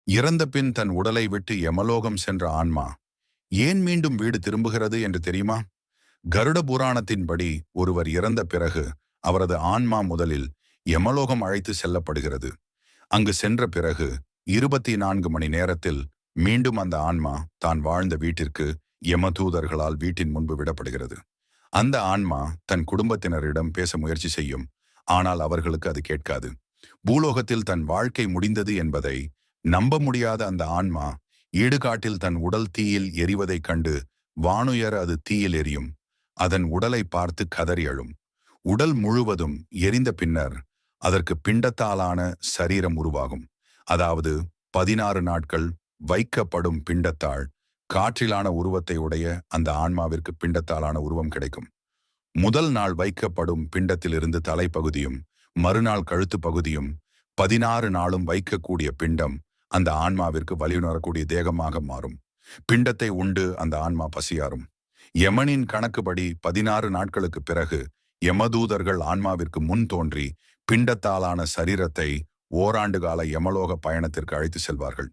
இறந்த பின் தன் உடலை விட்டு யமலோகம் சென்ற ஆன்மா ஏன் மீண்டும் வீடு திரும்புகிறது என்று தெரியுமா? கருட புராணத்தின்படி ஒருவர் இறந்த பிறகு அவரது ஆன்மா முதலில் யமலோகம் அழைத்து செல்லப்படுகிறது. அங்கு சென்ற பிறகு 24 மணி நேரத்தில் மீண்டும் அந்த ஆன்மா தான் வாழ்ந்த வீட்டிற்கு யமதூதர்களால் வீட்டின் முன்பு விடப்படுகிறது. அந்த ஆன்மா தன் குடும்பத்தினரிடம் பேச முயற்சி செய்யும். ஆனால் அவர்களுக்கு அது கேட்காது. பூலோகத்தில் தன் வாழ்க்கை முடிந்தது என்பதை நம்ப முடியாத அந்த ஆன்மா ஈடுகாட்டில் தன் உடல் தீயில் எரிவதைக் கண்டு வானுயர அது தீயில் எரியும். அதன் உடலை பார்த்து கதறி அழும். உடல் முழுவதும் எரிந்த பின்னர் அதற்கு பிண்டத்தாலான சரீரம் உருவாகும். அதாவது 16 நாட்கள் வைக்கப்படும் பிண்டத்தாள் காற்றிலான உருவத்தை உடைய அந்த ஆன்மாவிற்கு பிண்டத்தாலான உருவம் கிடைக்கும். முதல் நாள் வைக்கப்படும் பிண்டத்திலிருந்து தலைப்பகுதியும் மறுநாள் கழுத்து பகுதியும் 16 நாளும் வைக்கக்கூடிய பிண்டம் அந்த ஆன்மாவிற்கு வலியுணரக்கூடிய தேகமாக மாறும். பிண்டத்தை உண்டு அந்த ஆன்மா பசியாறும். யமனின் கணக்குப்படி 16 நாட்களுக்கு பிறகு யமதூதர்கள் ஆன்மாவிற்கு முன் தோன்றி பிண்டத்தாலான சரீரத்தை ஓராண்டு கால யமலோக பயணத்திற்கு அழைத்து செல்வார்கள்.